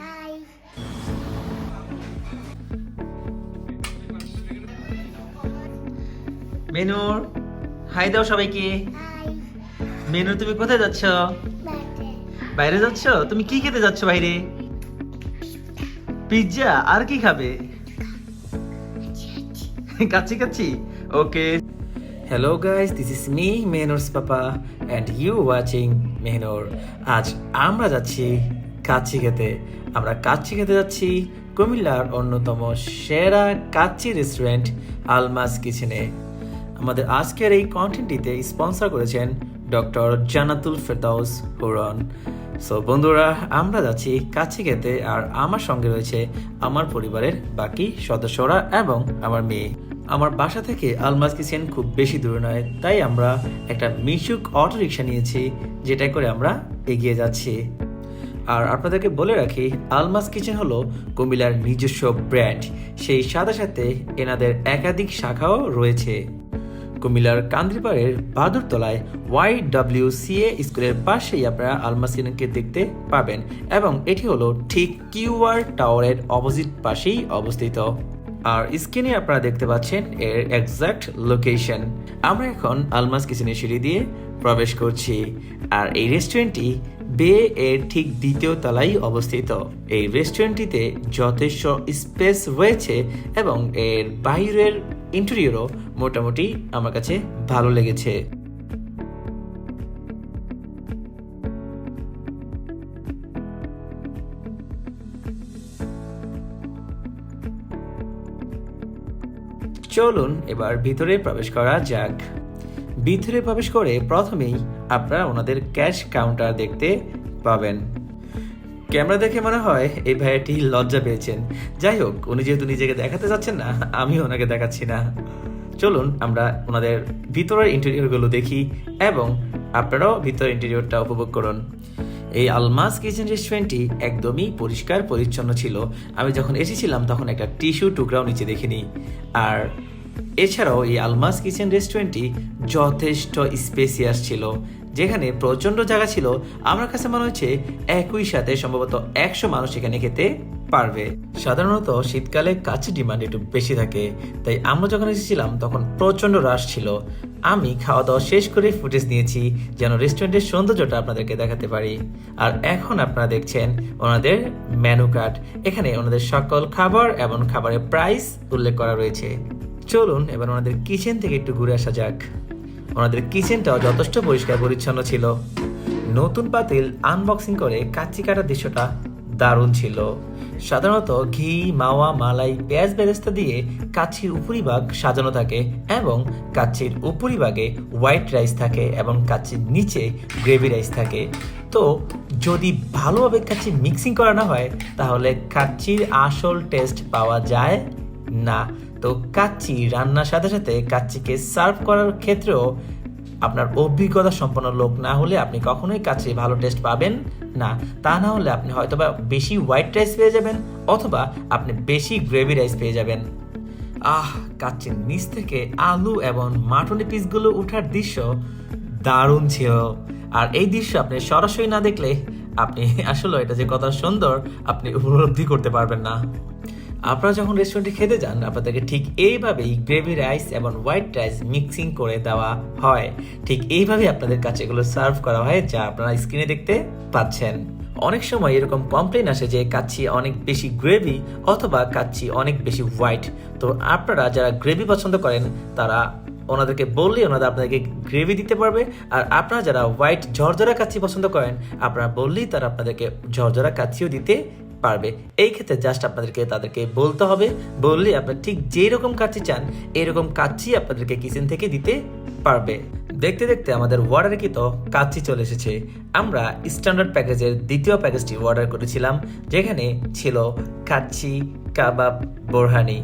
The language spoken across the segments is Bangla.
হাই। মেনুর হাই দাও সবাইকে। হাই। মেনুর তুমি কোথায় যাচ্ছ? বাতে। বাইরে যাচ্ছ? তুমি কি খেতে যাচ্ছ বাইরে? পিৎজা। আর কি খাবে? Kacchi kacchi. Okay. Hello guys, this is me Mehnur's papa and you watching Mehnur. আজ আমরা যাচ্ছি কাচ্চি খেতে। আমরা কাচ্চি খেতে যাচ্ছি কুমিল্লার অন্যতম সেরা কাচ্চি রেস্টুরেন্ট আলমাস কিচেনে। আমাদের আজকের এই কন্টেন্টটিতে স্পন্সর করেছেন ডক্টর জান্নাতুল ফেরদাউস হুরন। সো বন্ধুরা, আমরা যাচ্ছি কাচ্চি খেতে, আর আমার সঙ্গে রয়েছে আমার পরিবারের বাকি সদস্যরা এবং আমার মেয়ে। আমার বাসা থেকে আলমাস কিচেন খুব বেশি দূরে নয়, তাই আমরা একটা মিশুক অটো রিক্সা নিয়েছি, যেটাই করে আমরা এগিয়ে যাচ্ছি। আর আপনাদেরকে বলে রাখি, আলমাস কিচেন হলো কুমিল্লার নিজস্ব ব্র্যান্ড। সেই সাথে সাথে এনাদের একাধিক শাখাও রয়েছে। কুমিল্লার কান্দ্রিপাড়ের বাদুরতলায় YWCA স্কুলের পাশেই আপনারা আলমাস কিচেনকে দেখতে পাবেন, এবং এটি হলো ঠিক QR টাওয়ারের অপোজিট পাশেই অবস্থিত। আর স্ক্রিনে আপনারা দেখতে পাচ্ছেন এর এক্সাক্ট লোকেশন। আমরা এখন আলমাস কিচেনের সিঁড়ি দিয়ে প্রবেশ করছি, আর এই রেস্টুরেন্টটি বে এর ঠিক দ্বিতীয় তলায় অবস্থিত। এই রেস্টুরেন্টটিতে যথেষ্ট স্পেস রয়েছে এবং এর বাইরের ইন্টেরিয়রও মোটামুটি আমার কাছে ভালো লেগেছে। চলুন এবার ভিতরে প্রবেশ করা যাক। ভিতরে প্রবেশ করে প্রথমেই আপনারা ওনাদের ক্যাশ কাউন্টার দেখতে পাবেন। ক্যামেরা দেখে মনে হয় এই ভাইয়াটি লজ্জা পেয়েছেন। যাই হোক, উনি যেহেতু নিজেকে দেখাতে যাচ্ছেন না, আমি ওনাকে দেখাচ্ছি না। চলুন আমরা ওনাদের ভিতরের ইন্টেরিয়রগুলো দেখি এবং আপনারাও ভিতরের ইন্টেরিয়রটা উপভোগ করুন। এই আলমাস কিচেন রেস্টুরেন্টটি একদমই পরিষ্কার পরিচ্ছন্ন ছিল। আমি যখন এসেছিলাম তখন একটা টিস্যু টুকরাও নিচে দেখিনি। আর এছাড়াও এই আলমাস কিচেন রেস্টুরেন্টটি যথেষ্ট স্পেসিয়াস ছিল, যেখানে প্রচণ্ড জায়গা ছিল। আমার কাছে মনে হচ্ছে একই সাথে সম্ভবত 100 মানুষ এখানে খেতে পারবে। সাধারণত শীতকালে কাচ্চির ডিমান্ড একটু বেশি থাকে, তাই আমরা যখন এসেছিলাম তখন প্রচণ্ড রাশ ছিল। আমি খাওয়া দাওয়া শেষ করে ফুটেজ নিয়েছি যেন রেস্টুরেন্টের সৌন্দর্যটা আপনাদেরকে দেখাতে পারি। আর এখন আপনারা দেখছেন ওনাদের মেনু কার্ড। এখানে ওনাদের সকল খাবার এবং খাবারের প্রাইস উল্লেখ করা রয়েছে। চলুন এবার ওনাদের কিচেন থেকে একটু ঘুরে আসা যাক। ওনাদের কিচেনটাও যথেষ্ট পরিষ্কার পরিচ্ছন্ন ছিল। নতুন পাতিল আনবক্সিং করে কাচ্চি কাটার দৃশ্যটা দারুণ ছিল। সাধারণত ঘি, মাওয়া, মালাই, পেঁয়াজ বেরেস্তা দিয়ে কাচ্চির উপরিভাগ সাজানো থাকে এবং কাচ্চির উপরিভাগে হোয়াইট রাইস থাকে এবং কাচ্চির নিচে গ্রেভি রাইস থাকে। তো যদি ভালোভাবে কাচ্চি মিক্সিং করা না হয় তাহলে কাচ্চির আসল টেস্ট পাওয়া যায় না। তো কাচ্চি রান্নার সাথে সাথে কাচ্চিকে সার্ভ করার ক্ষেত্রেও আপনার অভিজ্ঞতা সম্পন্ন লোক না হলে আপনি কখনোই কাচ্চির ভালো টেস্ট পাবেন না। তা না হলে আপনি হয়তোবা বেশি হোয়াইট রাইস পেয়ে যাবেন অথবা আপনি বেশি গ্রেভি রাইস পেয়ে যাবেন। কাচ্চির নিচ থেকে আলু এবং মাটনের পিসগুলো ওঠার দৃশ্য দারুণ ছিল। আর এই দৃশ্য আপনি সরাসরি না দেখলে আপনি আসলে এটা যে কত সুন্দর আপনি উপলব্ধি করতে পারবেন না। আপনারা যখন রেস্টুরেন্টে খেতে যান আপনাদেরকে ঠিক এইভাবেই গ্রেভি রাইস এবং হোয়াইট রাইস মিক্সিং করে দেওয়া হয়। ঠিক এইভাবেই আপনাদের কাছে এগুলো সার্ভ করা হয়, যা আপনারা স্ক্রিনে দেখতে পাচ্ছেন। অনেক সময় এরকম কমপ্লেন আসে যে কাচ্চি অনেক বেশি গ্রেভি অথবা কাচ্চি অনেক বেশি হোয়াইট। তো আপনারা যারা গ্রেভি পছন্দ করেন তারা ওনাদেরকে বললেই ওনারা আপনাদেরকে গ্রেভি দিতে পারবে। আর আপনারা যারা হোয়াইট ঝরঝরা কাচ্চি পছন্দ করেন আপনারা বললেই তারা আপনাদেরকে ঝরঝরা কাচ্চিও দিতে পারবে। এই ক্ষেত্রে জাস্ট আপনাদেরকে তাদেরকে বলতে হবে, বললে আপনারা ঠিক যেই রকম কাচ্চি চান এরকম কাচ্চি আপনাদেরকে কিচেন থেকে দিতে পারবে। দেখতে দেখতে আমাদের অর্ডারে কিন্তু কাচ্চি চলে এসেছে। আমরা স্ট্যান্ডার্ড প্যাকেজের দ্বিতীয় প্যাকেজটি অর্ডার করেছিলাম, যেখানে ছিল কাচ্চি কাবাব বোরহানি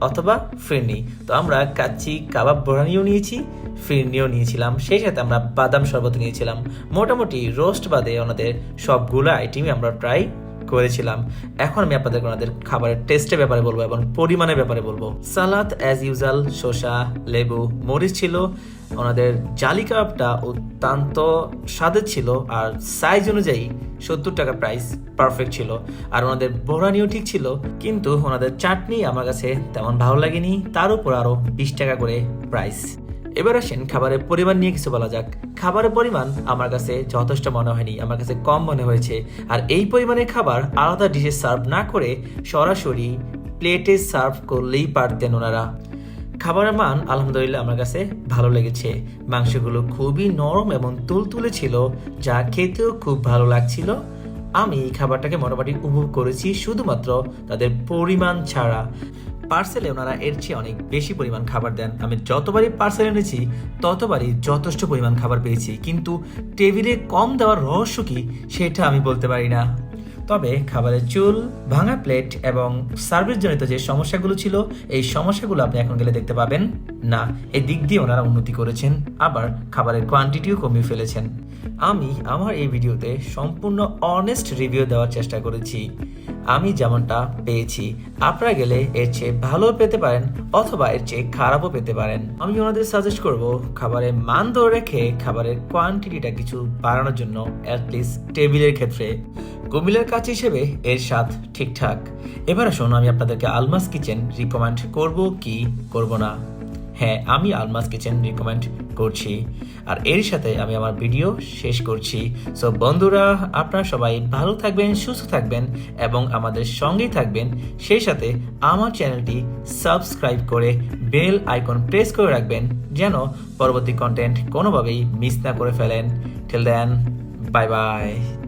অথবা ফিরনি। তো আমরা কাচ্চি কাবাব বোরহানিও নিয়েছি, ফিরনিও নিয়েছিলাম, সেই সাথে আমরা বাদাম শরবত নিয়েছিলাম। মোটামুটি রোস্ট বাদে ওনাদের সবগুলো আইটেমই আমরা ট্রাই করেছিলাম। এখন আমি আপনাদেরকে ওনাদের খাবারের টেস্টের ব্যাপারে বলবো এবং পরিমাণের ব্যাপারে বলবো। সালাদ অ্যাজ ইউজুয়াল, শসা, লেবু, মরিচ ছিল। ওনাদের জালি কাবাবটা অত্যন্ত স্বাদের ছিল আর সাইজ অনুযায়ী 70 টাকা প্রাইস পারফেক্ট ছিল। আর ওনাদের বোরানিও ঠিক ছিল, কিন্তু ওনাদের চাটনি আমার কাছে তেমন ভালো লাগেনি, তার উপর আরও 20 টাকা করে প্রাইস। এবার আসেন খাবারের পরিমাণ নিয়ে কিছু বলা যাক। খাবারের পরিমাণ আমার কাছে যথেষ্ট মনে হয়নি, আমার কাছে কম মনে হয়েছে। আর এই পরিমাণের খাবার আলাদা ডিশে সার্ভ না করে সরাসরি প্লেটে সার্ভ করলেই পারতেন ওনারা। খাবারের মান আলহামদুলিল্লাহ আমার কাছে ভালো লেগেছে। মাংসগুলো খুবই নরম এবং তুলতুলে ছিল, যা খেতেও খুব ভালো লাগছিল। আমি এই খাবারটাকে মোটামুটি উপভোগ করেছি শুধুমাত্র তাদের পরিমাণ ছাড়া। পার্সেলে ওনারা এর চেয়ে অনেক বেশি পরিমাণ খাবার দেন। আমি যতবারই পার্সেল এনেছি ততবারই যথেষ্ট পরিমাণ খাবার পেয়েছি, কিন্তু টেবিলে কম দেওয়ার রহস্য কি সেটা আমি বলতে পারি না। তবে খাবারের চুল, ভাঙা প্লেট এবং সার্ভিস জনিত যে সমস্যাগুলো ছিল, এই সমস্যাগুলো আপনি এখন গেলে দেখতে পাবেন না। এই দিক দিয়ে ওনারা উন্নতি করেছেন, আবার খাবারের কোয়ান্টিটিও কমিয়ে ফেলেছেন। আমি আমার এই ভিডিওতে সম্পূর্ণ অনেস্ট রিভিউ দেওয়ার চেষ্টা করেছি। আমি যেমনটা পেয়েছি, আপনারা গেলে এর চেয়ে ভালো পেতে পারেন অথবা এর চেয়ে খারাপও পেতে পারেন। আমি ওনাদের সাজেস্ট করব খাবারের মান ধরে রেখে খাবারের কোয়ান্টিটিটা কিছু বাড়ানোর জন্য, অ্যাটলিস্ট টেবিলের ক্ষেত্রে। কুমিল্লার কাছে হিসেবে এর স্বাদ ঠিকঠাক। এবার আসুন আমি আপনাদেরকে আলমাস কিচেন রিকমেন্ড করব কি করব না। হ্যাঁ, আমি আলমাস কিচেন রিকমেন্ড করছি। আর এর সাথে আমি আমার ভিডিও শেষ করছি। সো বন্ধুরা, আপনারা সবাই ভালো থাকবেন, সুস্থ থাকবেন এবং আমাদের সঙ্গেই থাকবেন। সেই সাথে আমার চ্যানেলটি সাবস্ক্রাইব করে বেল আইকন প্রেস করে রাখবেন, যেন পরবর্তী কন্টেন্ট কোনোভাবেই মিস না করে ফেলেন। Till then, bye by.